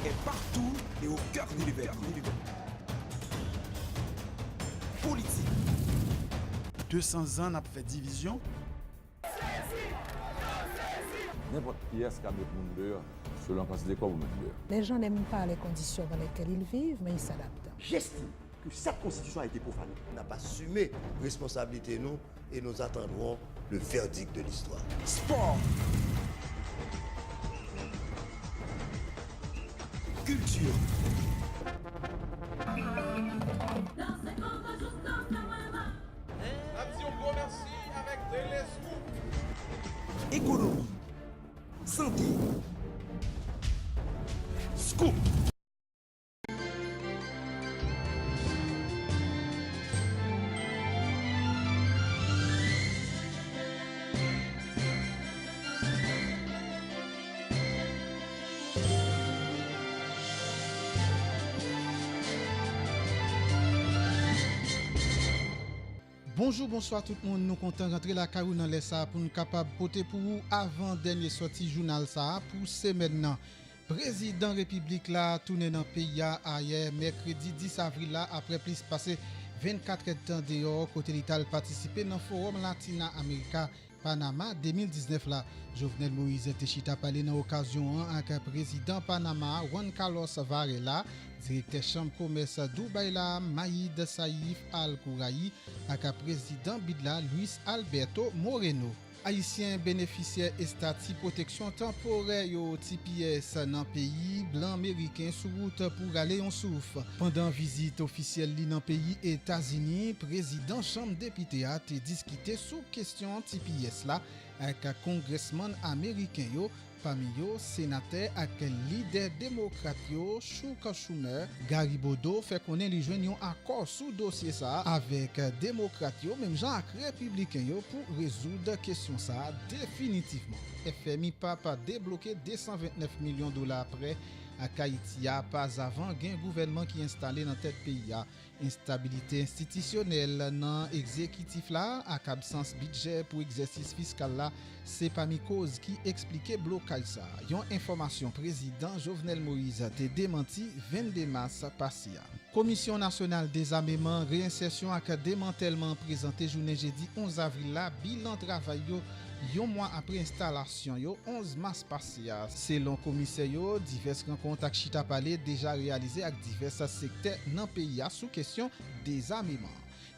est partout et au cœur de l'hiver. Politique. 200 ans n'a fait division. N'importe qui est-ce qui a des monde dehors, selon considérer quoi vous mettez dehors. Les gens n'aiment pas les conditions dans lesquelles ils vivent, mais ils s'adaptent. J'estime que cette constitution a été profanée. On n'a pas assumé responsabilité nous et nous attendrons le verdict de l'histoire. Sport. Culture. Économie. Santé. Scoop. Bonjour, bonsoir tout le monde. Nous comptons rentrer la carou dans les ça pour nous capable porter pour vous avant dernier sorti journal ça pour semaine. Président République là tourné dans pays hier mercredi 10 avril là après plus passé 24 temps dehors côté l'Italie participer dans forum Latina America Panama 2019 là. Jovenel Moïse Techita parlé dans occasion avec président Panama Juan Carlos Varela, directeur chambre commerce Dubaï là Maïd Saïf Al-Kouraï avec président Bidla Luis Alberto Moreno. Haïtiens bénéficiaires et statut protection temporaire yo TPS dans pays blanc américain sous route pour aller en souffle. Pendant visite officielle li dans pays États-Unis, président chambre député a discuté sous question TPS là avec congressman américain yo. Parmi yo, sénateur ak leader démocrate yo, Chuck Schumer, Garibodo fait connaître les joignons accord sous dossier ça avec démocrate yo, même gens ak républicain yo pour résoudre question ça définitivement. FMI pas débloqué 229 millions de dollars après à Haïti pas avant gain gouvernement qui installé dans tête pays a instabilité institutionnelle dans exécutif là ak absence budget pour exercice fiscal là c'est parmi cause qui expliquait blocage ça. Yon information président Jovenel Moïse te démenti 22 mars passé. Commission nationale des armements réinsertion ak démantèlement présenté journée jeudi 11 avril là bilan travail yo yon mois après installation yo 11 mars passé. Selon commissaire yo diverses rencontres ak Chita Palais déjà réalisées avec divers secteurs dans pays sous question des armements.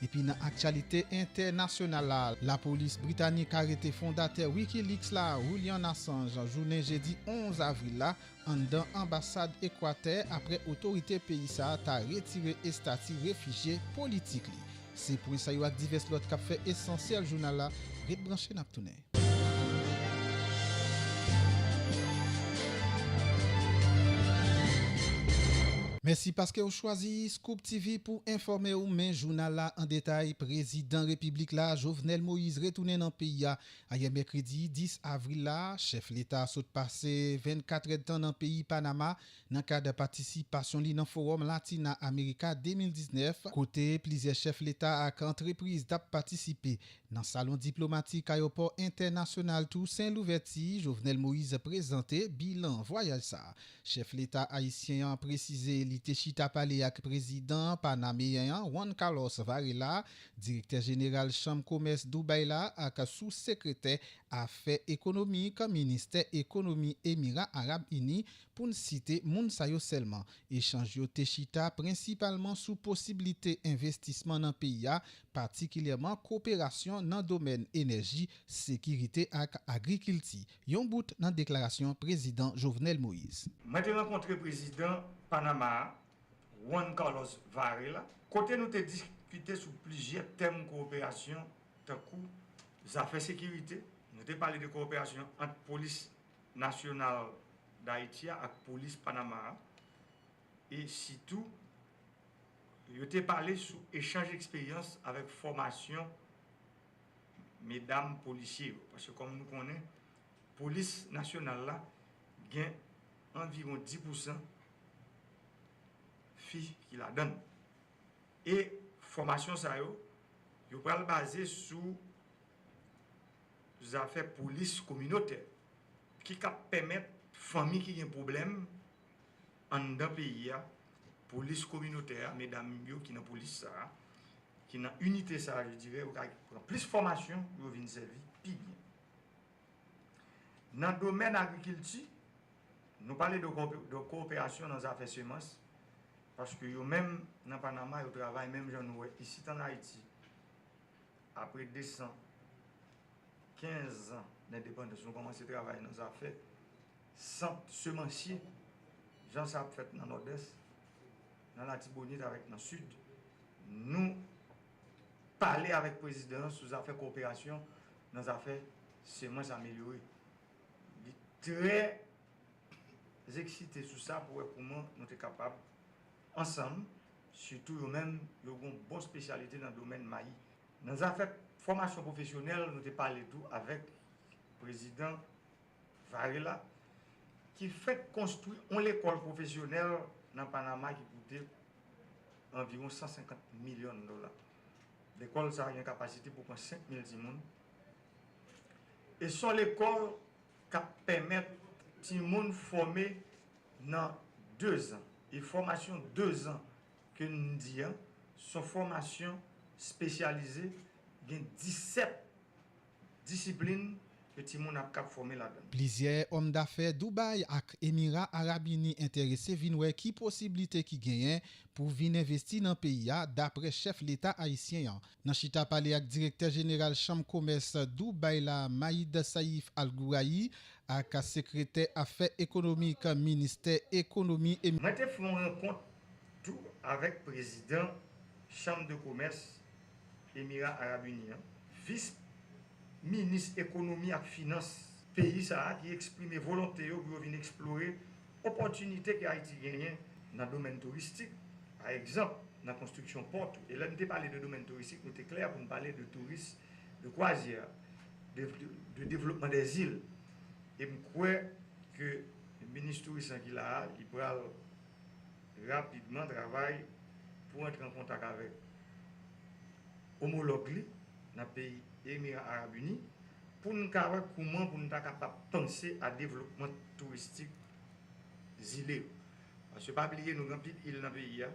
Et puis dans actualité internationale la police britannique a arrêté fondateur WikiLeaks là Julian Assange journée jeudi 11 avril là en dans ambassade Équateur après autorité pays ça a retiré statut réfugié politique. C'est pour ça yo ak divers l'autre qui fait essentiel journal là rete branché n'a tourner. Merci parce que vous choisi Scoop TV pour informer ou men journal là en détail. Président République là Jovenel Moïse retourné dans pays hier mercredi 10 avril là, chef l'État saute passé 24 temps dans pays Panama dans cadre de participation li dans forum Latina America 2019 côté plusieurs chefs l'État ak entreprise d'ap participer dans salon diplomatique aéroport international Toussaint Louverture. Jovenel Moïse présenté bilan voyage ça. Chef l'État haïtien a précisé li te chita parler avec président panaméen Juan Carlos Varela, directeur général chambre commerce Dubaï là ak sous-secrétaire affaires économiques ministère économie Émirats Arabes Unis pour ne citer moun sa yo seulement. Échange yo te chita principalement sous possibilité investissement dans pays particulièrement coopération dans domaine énergie, sécurité ak agriculture. Yon bout dans déclaration président Jovenel Moïse. Moi j'ai rencontré président Panama Juan Carlos Varela. Côté nous te discuté sur plusieurs thèmes de coopération, tant que affaires sécurité. Nous te parlé de coopération entre police nationale d'Haïti et police Panama. Et surtout, je t'ai parlé sur échange d'expérience avec formation mesdames policiers. Parce que comme nous connaissons, police nationale là, gagne environ 10% filles qui la donnent. Et formation ça yo pral basé sur les affaires police communautaire qui cap permettre famille qui a un problème en dans pays police communautaire, mesdames qui dans police ça, qui dans unité ça, je dirais, plus formation, vous venir servir plus bien. Dans le domaine agriculture, nous parlons de coopération dans les affaires semences, parce que même dans Panama, ils travaillent même ici en Haïti. Après 215 ans d'indépendance, nous commençons à travailler dans les affaires sans semencier. Jean ça fait dans le nord-est, dans la Tibonite avec dans le sud. Nous parler avec le président sur les affaires coopération, dans les affaires semences améliorées. Il est très excité sur ça pour voir comment nous sommes capables, ensemble, surtout eux-mêmes, ils ont une bonne spécialité dans le domaine maïs. Dans les affaires formation professionnelle, nous avons parlé tout avec le président Varela, qui fait construire une école professionnelle dans Panama qui coûtait environ 150 millions de dollars. L'école a une capacité pour 5 000 personnes. Et c'est l'école qui permet aux gens de former dans 2 ans. Et formation 2 ans que nous disons, sont formation spécialisée, il y a 17 disciplines que les gens ont formé là-dedans. Plusieurs hommes d'affaires Dubaï et Émirats Arabes Unis intéressés viennent voir qui possibilité qui gagne pour venir investir dans le pays d'après chef l'État haïtien. Dans chita parlé avec directeur général Chambre commerce Dubaï la Maïd Saïf Al-Gouraï avec secrétaire affaires économiques ministère économie et moi j'ai fait une rencontre tout avec président Chambre de commerce Émirats Arabes Unis, vice ministre économie et finance pays ça qui exprime volonté pour venir explorer opportunités que Haïti gagne dans le domaine touristique, par exemple dans la construction porte. Et là nous parlé de domaine touristique, nous était clair pour nous parler de tourisme, de croisière, de développement des îles. Et je crois que le ministre tourisme qui là, il pourra rapidement travailler pour entrer en contact avec homologue dans le pays Émirats Arabes Unis pour nous savoir comment nous sommes capables de penser à développement touristique îlé. Parce que pas oublier nous avons une île dans le pays,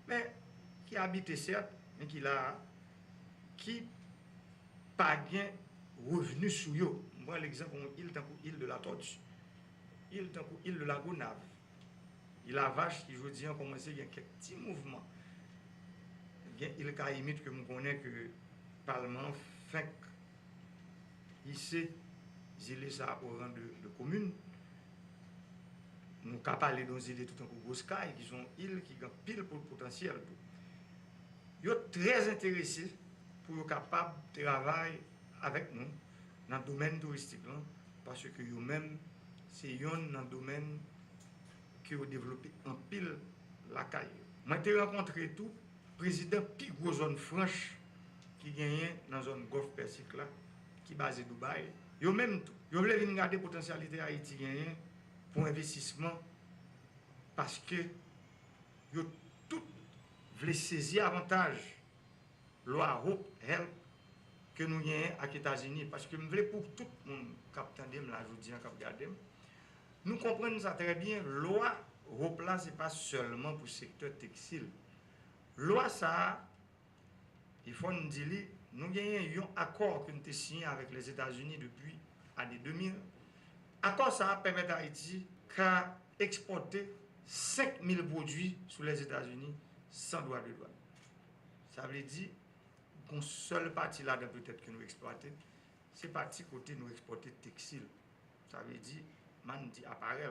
mais qui habite certes, mais qui n'a pas de revenus sur eux. Je prends l'exemple d'une île, île de la Tortue, île de la Gonave. Il la vache qui je dis a commencé, il y a quelques petits mouvements. Il y a île Caïmite que je connais que le Parlement fait ici, îles ça au rang de commune. Nous avons parlé des îles tout en Goscaï, qui sont îles qui ont pile pour le potentiel. Ils sont très intéressés pour être capables de travailler avec nous dans le domaine touristique, parce que eux-mêmes, c'est dans le domaine qui ont développé en pile la caille. Moi, j'ai rencontré tout président plus gros zone franche qui gagne dans la zone Golfe Persique là, qui est basée à Dubaï. Yo même tout. Yo voulez venir regarder potentialité Haïti gagne pour investissement parce que yo tout voulez saisir avantage loi Hope Help que nous gagnons aux États-Unis parce que nous voulons pour tout le monde qui attendait la journée qui regarder. Nous comprenons ça très bien. Loi Hope là c'est pas seulement pour le secteur textile. Loi ça il faut nous dire nous avons un accord que nous avons signé avec les États-Unis depuis l'année 2000. Accord ça permet à Haïti d'exporter 5000 produits sur les États-Unis sans droit de douane. Ça veut dire qu'une seule partie là peut-être que nous exploitons, c'est partie côté nous exporter textile. Ça veut dire appareil.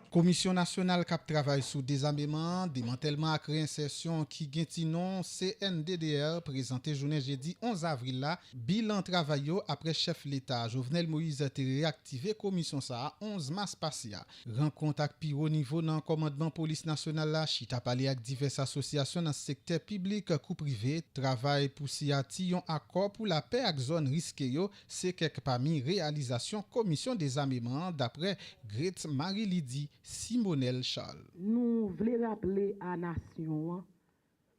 Commission nationale qui travaille sur désarmement, démantèlement et réinsertion qui gagne nom CNDDR présenté journée jeudi 11 avril là, bilan travail après chef l'État Jovenel Moïse a réactivé commission ça 11 mars passé. Rencontre avec plus haut niveau dans commandement police nationale là, chita parlé avec diverses associations dans le secteur public ou privé, travail pour siati un accord pour la paix avec zone risquée c'est quelque parmi réalisation commission désarmement d'après Gretz Marie-Lydie Simonel Charles. Nous voulons rappeler à la nation,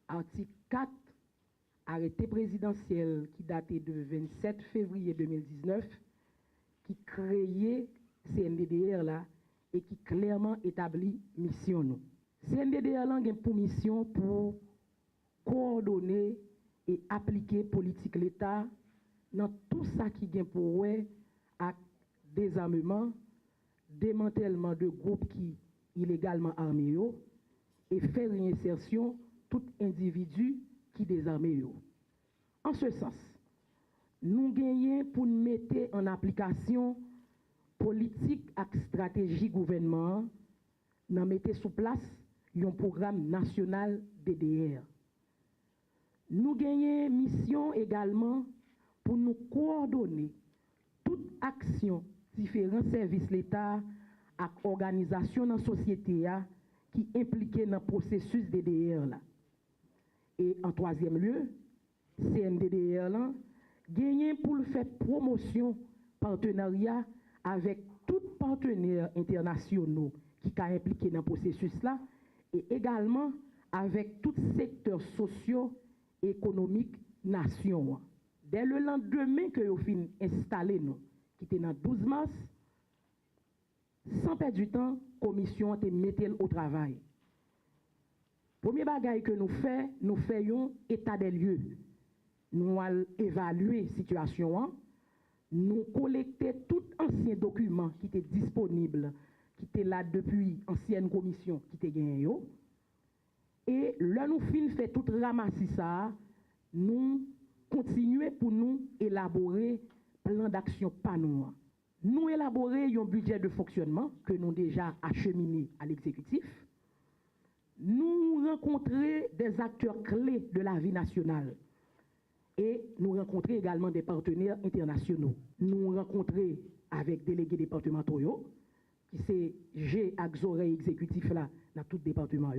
article 4, arrêté présidentiel qui datait de 27 février 2019, qui créait CNDDR là et qui clairement établit mission nous. CNDDL a pour mission pour coordonner et appliquer politique l'État dans tout ça qui est pour ouais à désarmement, démantèlement de groupes qui illégalement armés et faire réinsertion tout individu qui désarmé. En ce sens, nous gagnons pour mettre en application politique et stratégie gouvernement, nous mettons sous place un programme national DDR. Nous gagnons mission également pour nous coordonner toute action différents services de l'État et organisations dans la société qui impliquent dans le processus DDR. Là. Et en troisième lieu, CNDDR là, gagne pour le faire promotion, partenariat avec tous les partenaires internationaux qui sont impliqués dans le processus là, et également avec tous les secteurs sociaux et économiques nation. Dès le lendemain que nous avons installé nous, qui était le 12 mars, sans perdre du temps, la commission a été mise au travail. Premier bagage que nous faisons état des lieux. Nous allons évaluer la situation, nous collecter tous anciens documents qui étaient disponibles, qui étaient là depuis l'ancienne commission qui était gagnée. Et là, nous fait tout ramasser ça, nous continuer pour nous élaborer plan d'action par nous. Nous élaborer un budget de fonctionnement que nous déjà acheminé à l'exécutif. Nous rencontrer des acteurs clés de la vie nationale et nous rencontrer également des partenaires internationaux. Nous rencontrer avec délégués départementaux qui c'est G avec oreilles exécutif là dans tout département.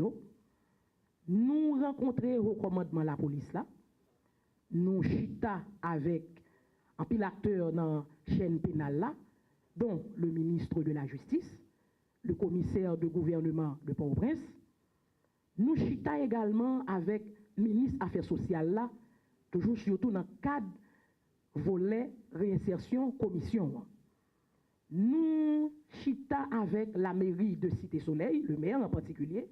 Nous rencontrer au commandement de la police là. Nous chita avec un pile acteur dans la chaîne pénale là, dont le ministre de la Justice, le commissaire de gouvernement de Port-au-Prince. Nous chita également avec le ministre des Affaires sociales là, toujours surtout dans le cadre volet réinsertion commission. Nous chita avec la mairie de Cité-Soleil, le maire en particulier,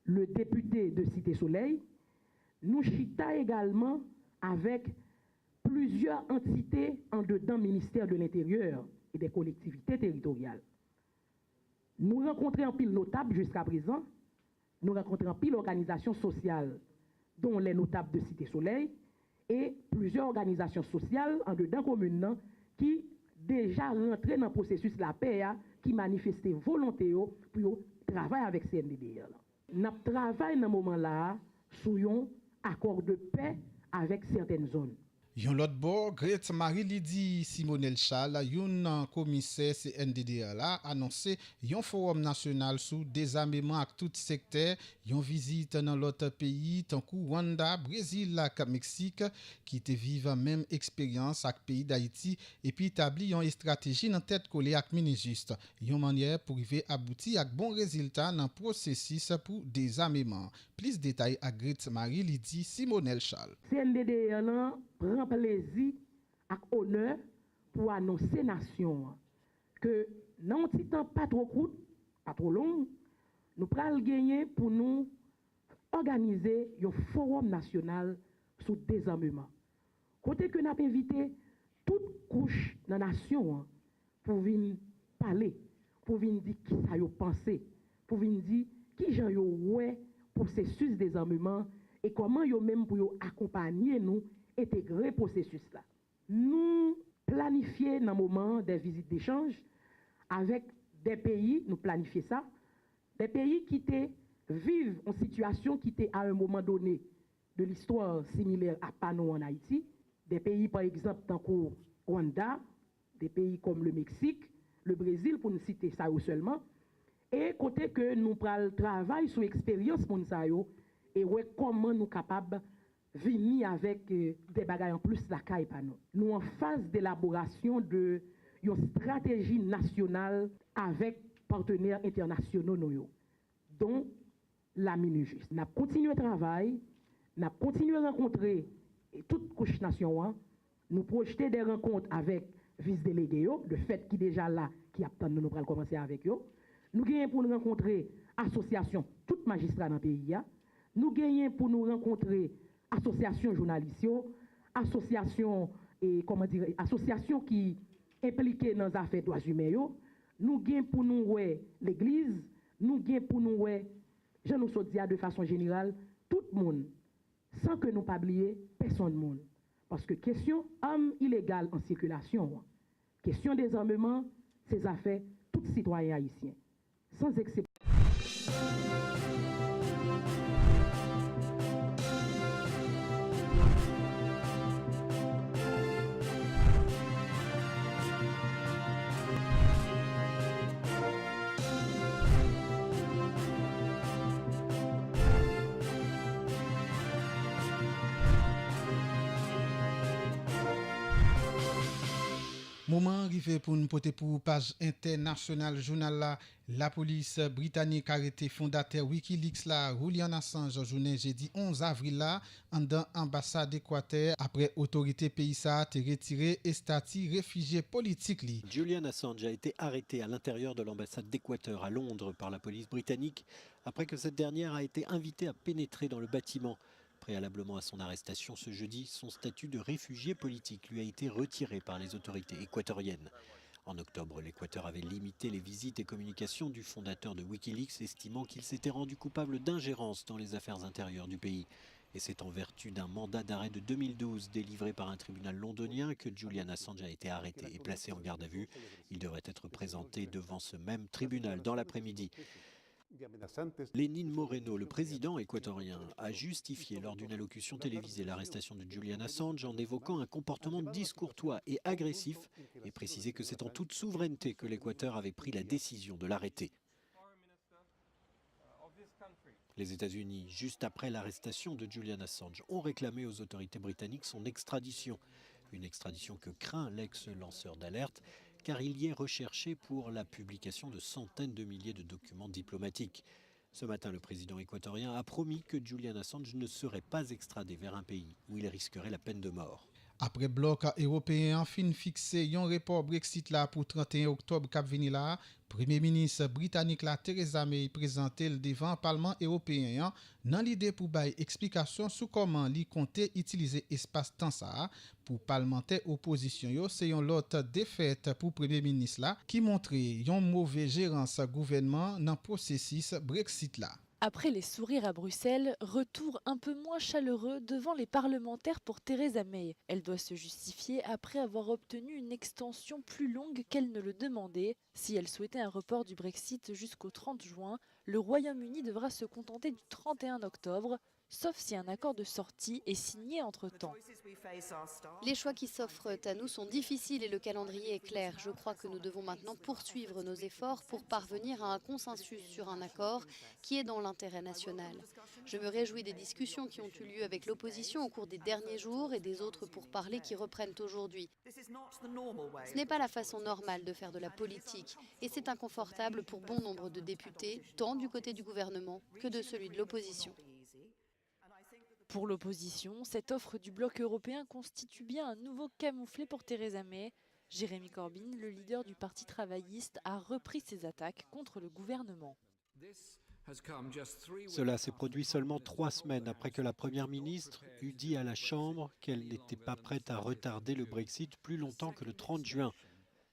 le député de Cité-Soleil. Nous chita également avec plusieurs entités en dedans ministère de l'Intérieur et des collectivités territoriales. Nous rencontrons un pile notable jusqu'à présent, nous rencontrons un pile organisations sociales, dont les notables de Cité-Soleil, et plusieurs organisations sociales en dedans communes qui déjà rentré dans le processus de la paix, qui manifestaient volonté pour travailler avec CNDDR. Nous travaillons dans ce moment-là sur un accord de paix avec certaines zones. Yon lot bord, Grete Marie-Lydie Simonel Charles, yon commissaire CNDDR là, annoncé yon forum national sous désarmement avec tout secteur, yon visite dans l'autre pays, tant que Rwanda, Brésil, la Mexique, qui te vivent même expérience avec pays d'Haïti, et puis établi yon stratégie dans tête collée avec Minijust. Yon manière pour arriver aboutir avec bon résultat dans processus pour désarmement. Plus de détails à Grete Marie-Lydie Simonel Charles. CNDDR là prend plaisir et honneur pour annoncer nation que dans un petit temps pas trop court, pas trop long, nous pral gagner pour nous organiser un forum national sur désarmement. Côté que nous avons invité toute couche de la nation pour venir parler, pour venir dire qui ça yo pensé, pour venir dire qui j'en yo ouais processus désarmement et comment yo même pour yo accompagner nous intégrer le processus là. Nous planifions dans le moment des visites d'échange avec des pays, nous planifions ça, des pays qui vivent en situation qui était à un moment donné de l'histoire similaire à Pano en Haïti, des pays par exemple tant que Rwanda, des pays comme le Mexique, le Brésil pour ne citer ça seulement, et côté que nous travaillons sur l'expérience pour ça et ouais comment nous capables venir avec des bagages en plus la caille par nous. Nous en phase d'élaboration de une stratégie nationale avec partenaires internationaux dont la Minijust. Nous continuons le travail, nous continuons à rencontrer toutes couches nationales, nous projeter des rencontres avec vice-délégués, le fait qui déjà là, qui attend nous allons commencer avec eux. Nous gagnons pour nous rencontrer associations tout magistrat dans le pays. Nous gagnons pour nous rencontrer associations journalistes, associations qui impliquées dans les affaires droits humains. Nous gagnons pour nous l'église, nous gagnons pour nous je nous dis de façon générale, tout le monde, sans que nous pas oublier personne monde. Parce que question armes illégales en circulation, question désarmement, c'est affaires tout citoyen haïtien, sans exception. Moment arrivé pour nous porter pour page internationale journal la police britannique a arrêté fondateur Wikileaks là Julian Assange journée jeudi 11 avril là en dans ambassade d'Équateur après autorité pays ça a retiré statut réfugié politique li. Julian Assange a été arrêté à l'intérieur de l'ambassade d'Équateur à Londres par la police britannique après que cette dernière a été invitée à pénétrer dans le bâtiment. Préalablement à son arrestation ce jeudi, son statut de réfugié politique lui a été retiré par les autorités équatoriennes. En octobre, l'Équateur avait limité les visites et communications du fondateur de Wikileaks, estimant qu'il s'était rendu coupable d'ingérence dans les affaires intérieures du pays. Et c'est en vertu d'un mandat d'arrêt de 2012 délivré par un tribunal londonien que Julian Assange a été arrêté et placé en garde à vue. Il devrait être présenté devant ce même tribunal dans l'après-midi. Lénine Moreno, le président équatorien, a justifié lors d'une allocution télévisée l'arrestation de Julian Assange en évoquant un comportement discourtois et agressif et précisé que c'est en toute souveraineté que l'Équateur avait pris la décision de l'arrêter. Les États-Unis, juste après l'arrestation de Julian Assange, ont réclamé aux autorités britanniques son extradition. Une extradition que craint l'ex-lanceur d'alerte, car il y est recherché pour la publication de centaines de milliers de documents diplomatiques. Ce matin, le président équatorien a promis que Julian Assange ne serait pas extradé vers un pays où il risquerait la peine de mort. Après bloc européen fin fixé un report Brexit là pour 31 octobre cap vini là, Premier ministre britannique là Theresa May présenté le devant Parlement européen dans l'idée pour bailler explication sur comment li comptait utiliser espace temps ça pour parlementaire opposition yo c'est une autre défaite pour Premier ministre là qui montrait une mauvaise gérance gouvernement dans processus Brexit là. Après les sourires à Bruxelles, retour un peu moins chaleureux devant les parlementaires pour Theresa May. Elle doit se justifier après avoir obtenu une extension plus longue qu'elle ne le demandait. Si elle souhaitait un report du Brexit jusqu'au 30 juin, le Royaume-Uni devra se contenter du 31 octobre, sauf si un accord de sortie est signé entre-temps. Les choix qui s'offrent à nous sont difficiles et le calendrier est clair. Je crois que nous devons maintenant poursuivre nos efforts pour parvenir à un consensus sur un accord qui est dans l'intérêt national. Je me réjouis des discussions qui ont eu lieu avec l'opposition au cours des derniers jours et des autres pourparlers qui reprennent aujourd'hui. Ce n'est pas la façon normale de faire de la politique et c'est inconfortable pour bon nombre de députés, tant du côté du gouvernement que de celui de l'opposition. Pour l'opposition, cette offre du bloc européen constitue bien un nouveau camouflet pour Theresa May. Jérémy Corbyn, le leader du Parti travailliste, a repris ses attaques contre le gouvernement. Cela s'est produit seulement 3 semaines après que la Première ministre eut dit à la Chambre qu'elle n'était pas prête à retarder le Brexit plus longtemps que le 30 juin.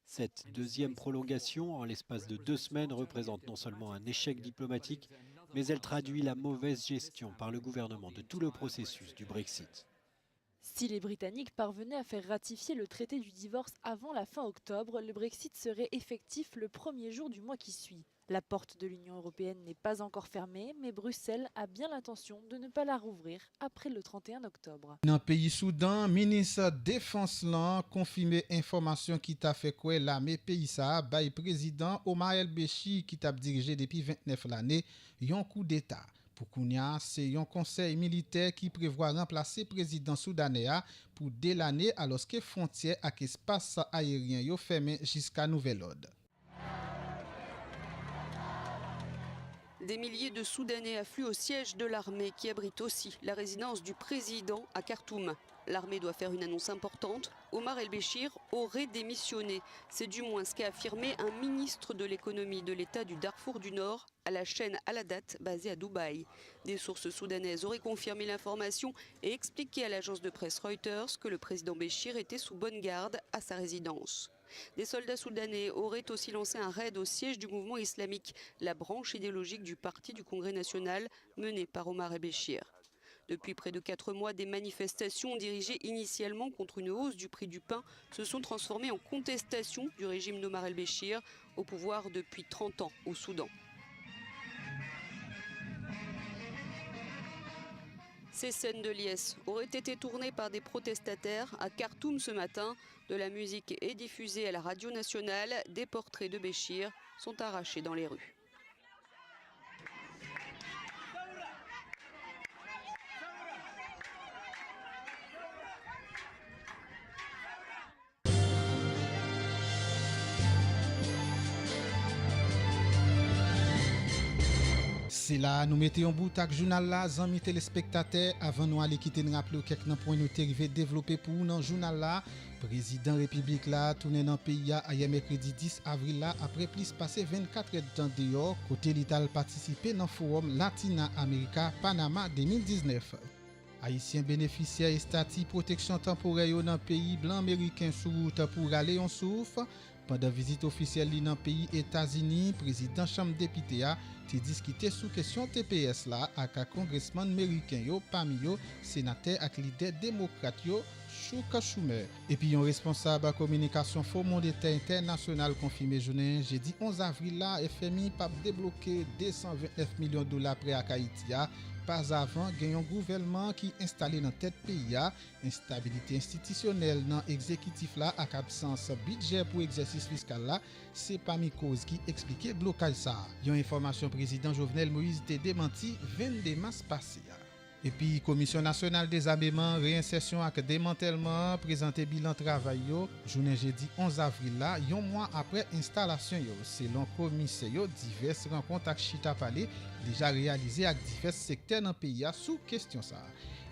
Cette deuxième prolongation, en l'espace de 2 semaines, représente non seulement un échec diplomatique, mais elle traduit la mauvaise gestion par le gouvernement de tout le processus du Brexit. Si les Britanniques parvenaient à faire ratifier le traité du divorce avant la fin octobre, le Brexit serait effectif le premier jour du mois qui suit. La porte de l'Union européenne n'est pas encore fermée, mais Bruxelles a bien l'intention de ne pas la rouvrir après le 31 octobre. Dans le pays Soudan, ministre défense là confirmé information qui t'a fait quoi l'armée pays ça bail président Omar el-Béchir qui t'a dirigé depuis 29 l'année un coup d'état. Pour Kounia, c'est un conseil militaire qui prévoit remplacer le président soudanais pour dès l'année alors que frontières et espace aérien yo fermé jusqu'à nouvel ordre. Des milliers de Soudanais affluent au siège de l'armée qui abrite aussi la résidence du président à Khartoum. l'armée doit faire une annonce importante. Omar El-Béchir aurait démissionné. C'est du moins ce qu'a affirmé un ministre de l'économie de l'État du Darfour du Nord à la chaîne Al-Hadat basée à Dubaï. Des sources soudanaises auraient confirmé l'information et expliqué à l'agence de presse Reuters que le président Béchir était sous bonne garde à sa résidence. Des soldats soudanais auraient aussi lancé un raid au siège du mouvement islamique, la branche idéologique du parti du Congrès national mené par Omar El-Béchir. Depuis près de 4 mois, des manifestations dirigées initialement contre une hausse du prix du pain se sont transformées en contestation du régime d'Omar El-Béchir, au pouvoir depuis 30 ans au Soudan. Ces scènes de liesse auraient été tournées par des protestataires à Khartoum ce matin. De la musique est diffusée à la radio nationale. Des portraits de Béchir sont arrachés dans les rues. C'est là, nous mettons en bout avec le journal là, amis téléspectateurs, avant nous aller quitter, nous rappeler quelques points nous arrivé développer pour nous dans le journal là. Président République là, tourné dans le pays hier mercredi 10 avril là, après plus passé 24 heures de temps dehors, côté l'Italie participé dans le forum Latina America Panama 2019. Haïtiens bénéficiaires et statut protection temporaire dans le pays blanc américain sous route pour aller en souffle. Pendant visite officielle dans le pays États-Unis, président Chambre député a discuté sous question TPS là avec un congressman américain yo parmi yo sénateur et leader démocrate yo Chuck Schumer. Et puis un responsable communication Fonds monétaire international confirmé jeudi 11 avril là FMI pas débloqué 229 millions de dollars prêt à Haïti. Pas avant, il y a un gouvernement qui est installé dans tête pays, instabilité institutionnelle dans l'exécutif là, avec absence budget pour exercice fiscal là, c'est parmi causes qui expliquent le blocage ça. Il y a une information président Jovenel Moïse a démenti 22 mars passé. Et puis, Commission nationale des armements, réinsertion et démantèlement, présenté bilan travail, journée jeudi 11 avril, là, un mois après installation. Selon commissaire, diverses rencontres avec Chita Palais déjà réalisées avec divers secteurs dans le pays sous question ça.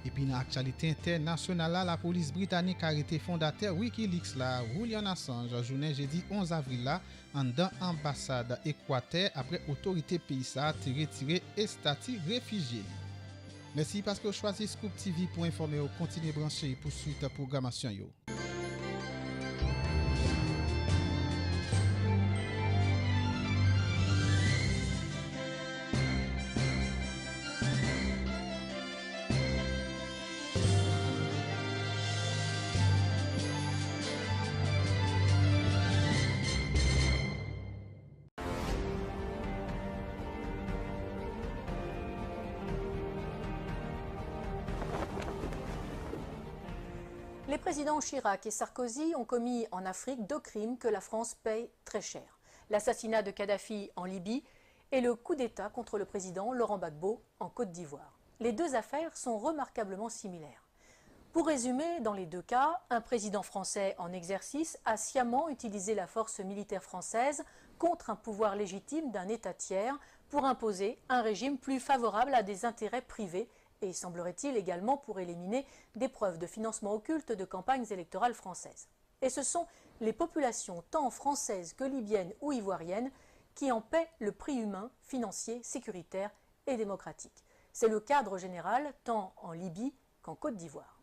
Et puis, dans l'actualité internationale, la police britannique a arrêté fondateur Wikileaks, là, Julian Assange, journée jeudi 11 avril, là, en dans l'ambassade Équateur après autorité pays ça a retiré et statut réfugié. Merci parce que vous choisissez Scoop TV pour informer ou continuer brancher pour suite la programmation. Les présidents Chirac et Sarkozy ont commis en Afrique 2 crimes que la France paye très cher. L'assassinat de Kadhafi en Libye et le coup d'État contre le président Laurent Gbagbo en Côte d'Ivoire. Les 2 affaires sont remarquablement similaires. Pour résumer, dans les 2 cas, un président français en exercice a sciemment utilisé la force militaire française contre un pouvoir légitime d'un État tiers pour imposer un régime plus favorable à des intérêts privés et semblerait-il également pour éliminer des preuves de financement occulte de campagnes électorales françaises. Et ce sont les populations tant françaises que libyennes ou ivoiriennes qui en paient le prix humain, financier, sécuritaire et démocratique. C'est le cadre général tant en Libye qu'en Côte d'Ivoire.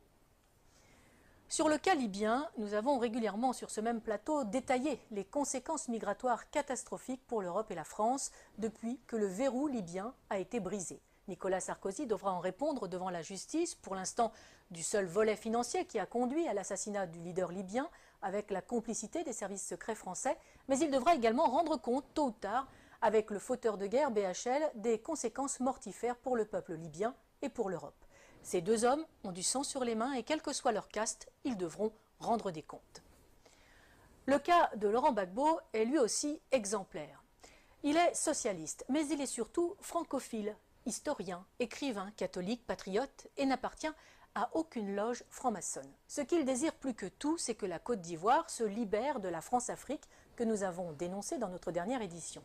Sur le cas libyen, nous avons régulièrement sur ce même plateau détaillé les conséquences migratoires catastrophiques pour l'Europe et la France depuis que le verrou libyen a été brisé. Nicolas Sarkozy devra en répondre devant la justice, pour l'instant du seul volet financier qui a conduit à l'assassinat du leader libyen avec la complicité des services secrets français, mais il devra également rendre compte tôt ou tard avec le fauteur de guerre BHL des conséquences mortifères pour le peuple libyen et pour l'Europe. Ces 2 hommes ont du sang sur les mains et quel que soit leur caste, ils devront rendre des comptes. Le cas de Laurent Gbagbo est lui aussi exemplaire. Il est socialiste, mais il est surtout francophile. Historien, écrivain, catholique, patriote et n'appartient à aucune loge franc-maçonne. Ce qu'il désire plus que tout, c'est que la Côte d'Ivoire se libère de la France-Afrique que nous avons dénoncée dans notre dernière édition.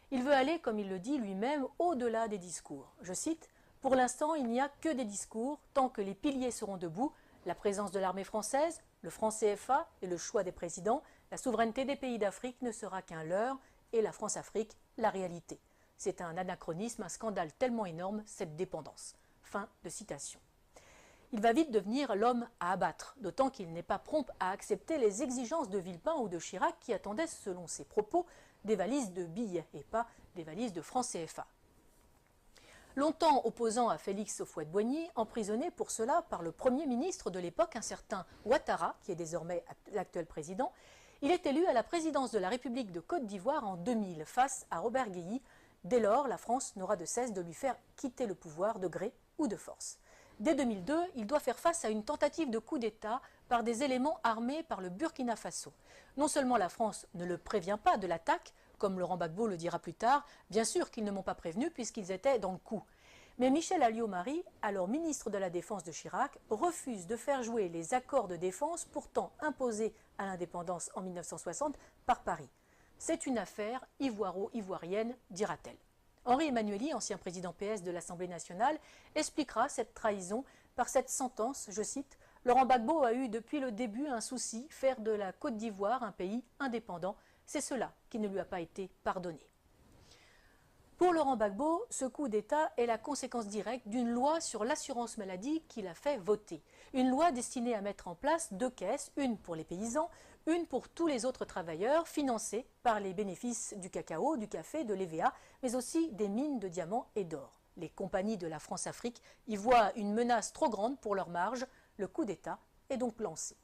Il veut aller, comme il le dit lui-même, au-delà des discours. Je cite, « Pour l'instant, il n'y a que des discours. Tant que les piliers seront debout, La présence de l'armée française, le franc CFA et le choix des présidents, la souveraineté des pays d'Afrique ne sera qu'un leurre et la France-Afrique, la réalité. C'est un anachronisme, un scandale tellement énorme, cette dépendance. » Fin de citation. Il va vite devenir l'homme à abattre, d'autant qu'il n'est pas prompt à accepter les exigences de Villepin ou de Chirac qui attendaient, selon ses propos, des valises de billets et pas des valises de francs CFA. Longtemps opposant à Félix Houphouët-Boigny, emprisonné pour cela par le Premier ministre de l'époque, un certain Ouattara, qui est désormais l'actuel président, il est élu à la présidence de la République de Côte d'Ivoire en 2000 face à Robert Guilly. Dès lors, la France n'aura de cesse de lui faire quitter le pouvoir de gré ou de force. Dès 2002, il doit faire face à une tentative de coup d'État par des éléments armés par le Burkina Faso. Non seulement la France ne le prévient pas de l'attaque, comme Laurent Gbagbo le dira plus tard, bien sûr qu'ils ne m'ont pas prévenu puisqu'ils étaient dans le coup. Mais Michel Alliot-Marie, alors ministre de la Défense de Chirac, refuse de faire jouer les accords de défense pourtant imposés à l'indépendance en 1960 par Paris. C'est une affaire ivoiro-ivoirienne, dira-t-elle. Henri Emmanuelli, ancien président PS de l'Assemblée nationale, expliquera cette trahison par cette sentence, je cite, « Laurent Gbagbo a eu depuis le début un souci, faire de la Côte d'Ivoire un pays indépendant. C'est cela qui ne lui a pas été pardonné. » Pour Laurent Gbagbo, ce coup d'État est la conséquence directe d'une loi sur l'assurance maladie qu'il a fait voter. Une loi destinée à mettre en place 2 caisses, une pour les paysans, une pour tous les autres travailleurs, financée par les bénéfices du cacao, du café, de l'EVA, mais aussi des mines de diamants et d'or. Les compagnies de la France-Afrique y voient une menace trop grande pour leur marge. Le coup d'État est donc lancé.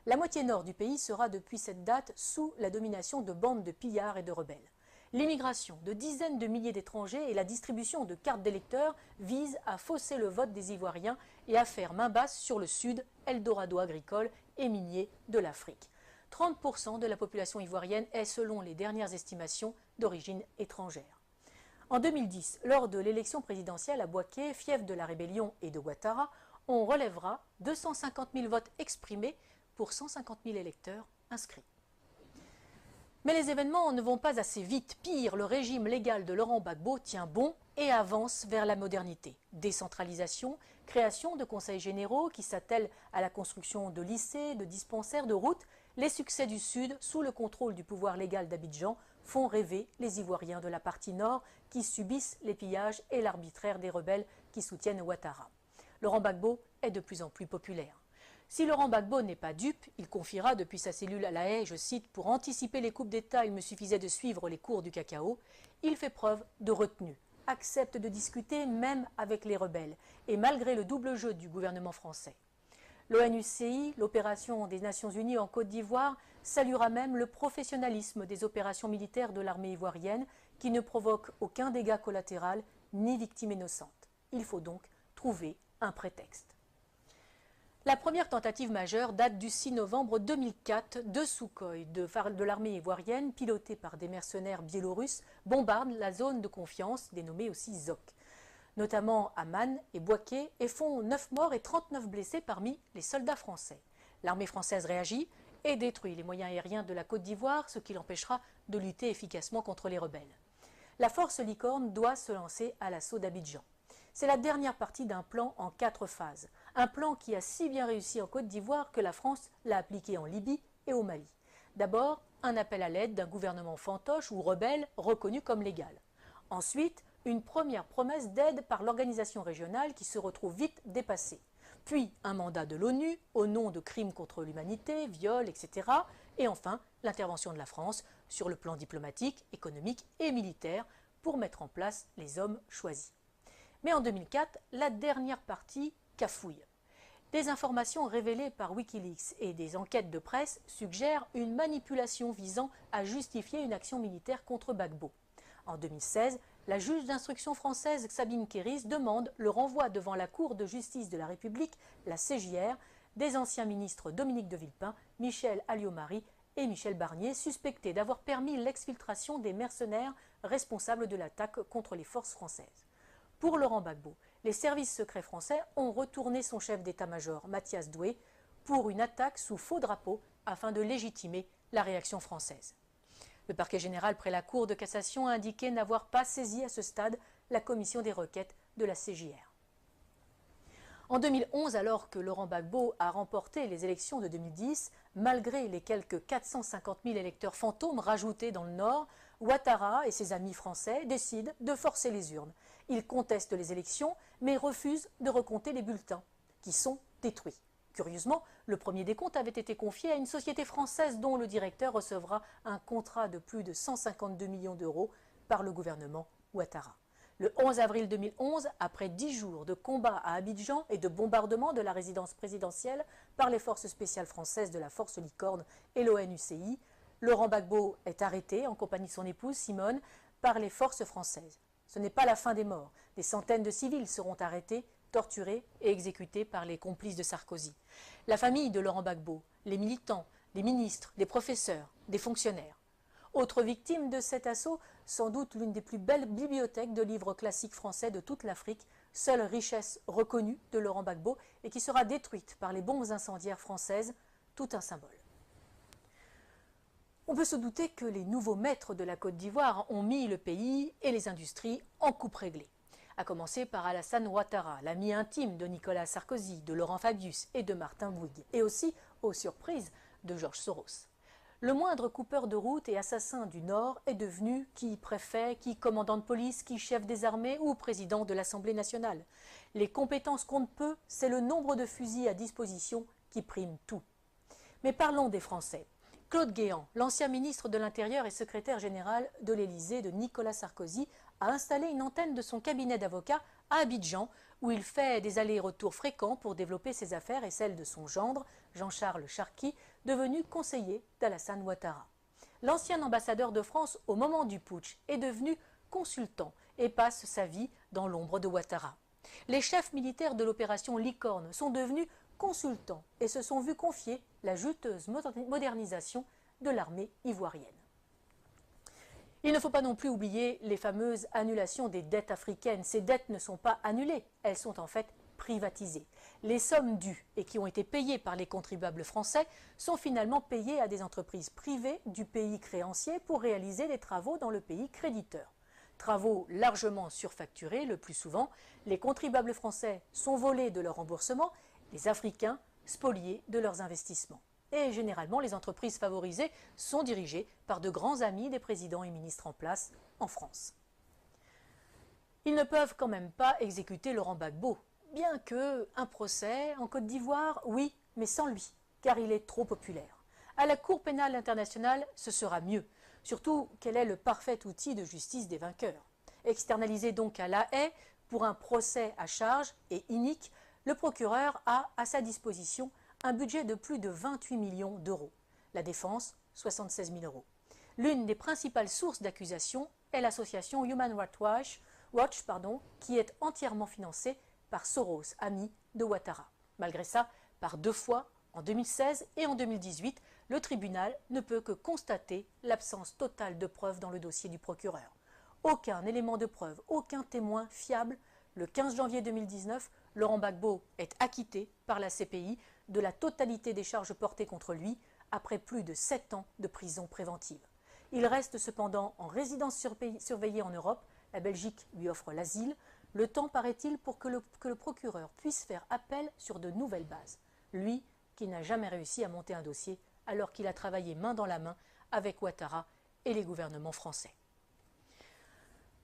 La moitié nord du pays sera depuis cette date sous la domination de bandes de pillards et de rebelles. L'immigration de dizaines de milliers d'étrangers et la distribution de cartes d'électeurs visent à fausser le vote des Ivoiriens et à faire main basse sur le sud, Eldorado agricole et minier de l'Afrique. 30% de la population ivoirienne est, selon les dernières estimations, d'origine étrangère. En 2010, lors de l'élection présidentielle à Bouaké, fief de la rébellion et de Ouattara, on relèvera 250 000 votes exprimés pour 150 000 électeurs inscrits. Mais les événements ne vont pas assez vite. Pire, le régime légal de Laurent Gbagbo tient bon et avance vers la modernité. Décentralisation, création de conseils généraux qui s'attellent à la construction de lycées, de dispensaires, de routes. Les succès du Sud, sous le contrôle du pouvoir légal d'Abidjan, font rêver les Ivoiriens de la partie nord qui subissent les pillages et l'arbitraire des rebelles qui soutiennent Ouattara. Laurent Gbagbo est de plus en plus populaire. Si Laurent Gbagbo n'est pas dupe, il confiera depuis sa cellule à La Haye, je cite, « Pour anticiper les coupes d'État, il me suffisait de suivre les cours du cacao ». Il fait preuve de retenue, accepte de discuter même avec les rebelles, et malgré le double jeu du gouvernement français. L'ONUCI, l'opération des Nations Unies en Côte d'Ivoire, saluera même le professionnalisme des opérations militaires de l'armée ivoirienne qui ne provoquent aucun dégât collatéral ni victime innocente. Il faut donc trouver un prétexte. La première tentative majeure date du 6 novembre 2004. 2 Sukhoi de l'armée ivoirienne, pilotée par des mercenaires biélorusses, bombardent la zone de confiance, dénommée aussi ZOC, notamment à Man et Bouaké, et font 9 morts et 39 blessés parmi les soldats français. L'armée française réagit et détruit les moyens aériens de la Côte d'Ivoire, ce qui l'empêchera de lutter efficacement contre les rebelles. La force Licorne doit se lancer à l'assaut d'Abidjan. C'est la dernière partie d'un plan en 4 phases. Un plan qui a si bien réussi en Côte d'Ivoire que la France l'a appliqué en Libye et au Mali. D'abord, un appel à l'aide d'un gouvernement fantoche ou rebelle reconnu comme légal. Ensuite, une première promesse d'aide par l'organisation régionale qui se retrouve vite dépassée. Puis un mandat de l'ONU au nom de crimes contre l'humanité, viols, etc. Et enfin, l'intervention de la France sur le plan diplomatique, économique et militaire pour mettre en place les hommes choisis. Mais en 2004, la dernière partie cafouille. Des informations révélées par Wikileaks et des enquêtes de presse suggèrent une manipulation visant à justifier une action militaire contre Gbagbo. En 2016, la juge d'instruction française Sabine Kéris demande le renvoi devant la Cour de justice de la République, la CJR, des anciens ministres Dominique de Villepin, Michel Alliot-Marie et Michel Barnier, suspectés d'avoir permis l'exfiltration des mercenaires responsables de l'attaque contre les forces françaises. Pour Laurent Gbagbo, les services secrets français ont retourné son chef d'état-major, Mathias Doué, pour une attaque sous faux drapeau afin de légitimer la réaction française. Le parquet général près la Cour de cassation a indiqué n'avoir pas saisi à ce stade la commission des requêtes de la CJR. En 2011, alors que Laurent Gbagbo a remporté les élections de 2010, malgré les quelques 450 000 électeurs fantômes rajoutés dans le Nord, Ouattara et ses amis français décident de forcer les urnes. Ils contestent les élections, mais refusent de recompter les bulletins, qui sont détruits. Curieusement, le premier décompte avait été confié à une société française dont le directeur recevra un contrat de plus de 152 millions d'euros par le gouvernement Ouattara. Le 11 avril 2011, après 10 jours de combats à Abidjan et de bombardement de la résidence présidentielle par les forces spéciales françaises de la Force Licorne et l'ONUCI, Laurent Gbagbo est arrêté en compagnie de son épouse Simone par les forces françaises. Ce n'est pas la fin des morts. Des centaines de civils seront arrêtés, torturés et exécutés par les complices de Sarkozy. La famille de Laurent Gbagbo, les militants, les ministres, des professeurs, des fonctionnaires. Autre victime de cet assaut, sans doute l'une des plus belles bibliothèques de livres classiques français de toute l'Afrique, seule richesse reconnue de Laurent Gbagbo et qui sera détruite par les bombes incendiaires françaises, tout un symbole. On peut se douter que les nouveaux maîtres de la Côte d'Ivoire ont mis le pays et les industries en coupe réglée. À commencer par Alassane Ouattara, l'ami intime de Nicolas Sarkozy, de Laurent Fabius et de Martin Bouygues, et aussi, aux surprises, de Georges Soros. Le moindre coupeur de route et assassin du Nord est devenu qui préfet, qui commandant de police, qui chef des armées ou président de l'Assemblée nationale. Les compétences comptent peu, c'est le nombre de fusils à disposition qui prime tout. Mais parlons des Français. Claude Guéant, l'ancien ministre de l'Intérieur et secrétaire général de l'Élysée de Nicolas Sarkozy, a installé une antenne de son cabinet d'avocats à Abidjan, où il fait des allers-retours fréquents pour développer ses affaires et celles de son gendre, Jean-Charles Charqui, devenu conseiller d'Alassane Ouattara. L'ancien ambassadeur de France au moment du putsch est devenu consultant et passe sa vie dans l'ombre de Ouattara. Les chefs militaires de l'opération Licorne sont devenus consultants et se sont vus confier la juteuse modernisation de l'armée ivoirienne. Il ne faut pas non plus oublier les fameuses annulations des dettes africaines. Ces dettes ne sont pas annulées, elles sont en fait privatisées. Les sommes dues et qui ont été payées par les contribuables français sont finalement payées à des entreprises privées du pays créancier pour réaliser des travaux dans le pays créditeur. Travaux largement surfacturés le plus souvent, les contribuables français sont volés de leur remboursement, les Africains spoliés de leurs investissements. Et généralement, les entreprises favorisées sont dirigées par de grands amis des présidents et ministres en place en France. Ils ne peuvent quand même pas exécuter Laurent Gbagbo, bien qu'un procès en Côte d'Ivoire, oui, mais sans lui, car il est trop populaire. À la Cour pénale internationale, ce sera mieux, surtout qu'elle est le parfait outil de justice des vainqueurs. Externalisé donc à La Haye pour un procès à charge et inique, le procureur a à sa disposition un budget de plus de 28 millions d'euros. La défense, 76 000 euros. L'une des principales sources d'accusation est l'association Human Rights Watch, qui est entièrement financée par Soros, ami de Ouattara. Malgré ça, par 2 fois, en 2016 et en 2018, le tribunal ne peut que constater l'absence totale de preuves dans le dossier du procureur. Aucun élément de preuve, aucun témoin fiable. Le 15 janvier 2019, Laurent Gbagbo est acquitté par la CPI de la totalité des charges portées contre lui après plus de 7 ans de prison préventive. Il reste cependant en résidence surveillée en Europe. La Belgique lui offre l'asile. Le temps, paraît-il, pour que le procureur puisse faire appel sur de nouvelles bases. Lui qui n'a jamais réussi à monter un dossier alors qu'il a travaillé main dans la main avec Ouattara et les gouvernements français.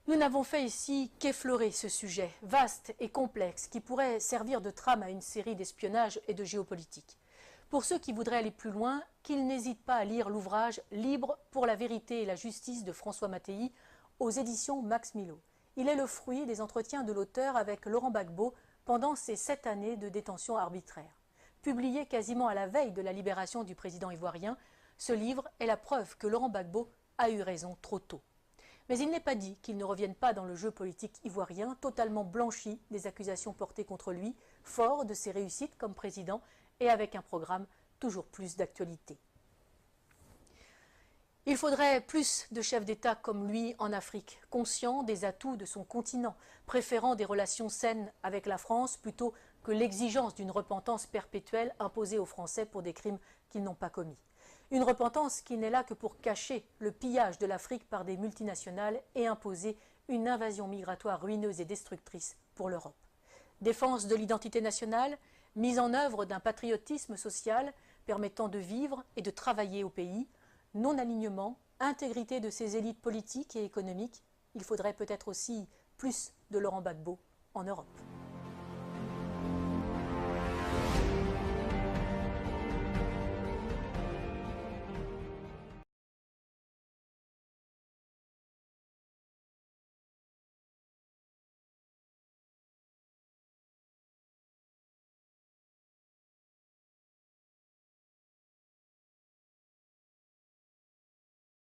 Nous n'avons fait ici qu'effleurer ce sujet vaste et complexe qui pourrait servir de trame à une série d'espionnage et de géopolitique. Pour ceux qui voudraient aller plus loin, qu'ils n'hésitent pas à lire l'ouvrage « Libre pour la vérité et la justice » de François Mattei aux éditions Max Milo. Il est le fruit des entretiens de l'auteur avec Laurent Gbagbo pendant ces 7 années de détention arbitraire. Publié quasiment à la veille de la libération du président ivoirien, ce livre est la preuve que Laurent Gbagbo a eu raison trop tôt. Mais il n'est pas dit qu'il ne revienne pas dans le jeu politique ivoirien, totalement blanchi des accusations portées contre lui, fort de ses réussites comme président et avec un programme toujours plus d'actualité. Il faudrait plus de chefs d'État comme lui en Afrique, conscients des atouts de son continent, préférant des relations saines avec la France plutôt que l'exigence d'une repentance perpétuelle imposée aux Français pour des crimes qu'ils n'ont pas commis. Une repentance qui n'est là que pour cacher le pillage de l'Afrique par des multinationales et imposer une invasion migratoire ruineuse et destructrice pour l'Europe. Défense de l'identité nationale, mise en œuvre d'un patriotisme social permettant de vivre et de travailler au pays, non-alignement, intégrité de ses élites politiques et économiques. Il faudrait peut-être aussi plus de Laurent Gbagbo en Europe.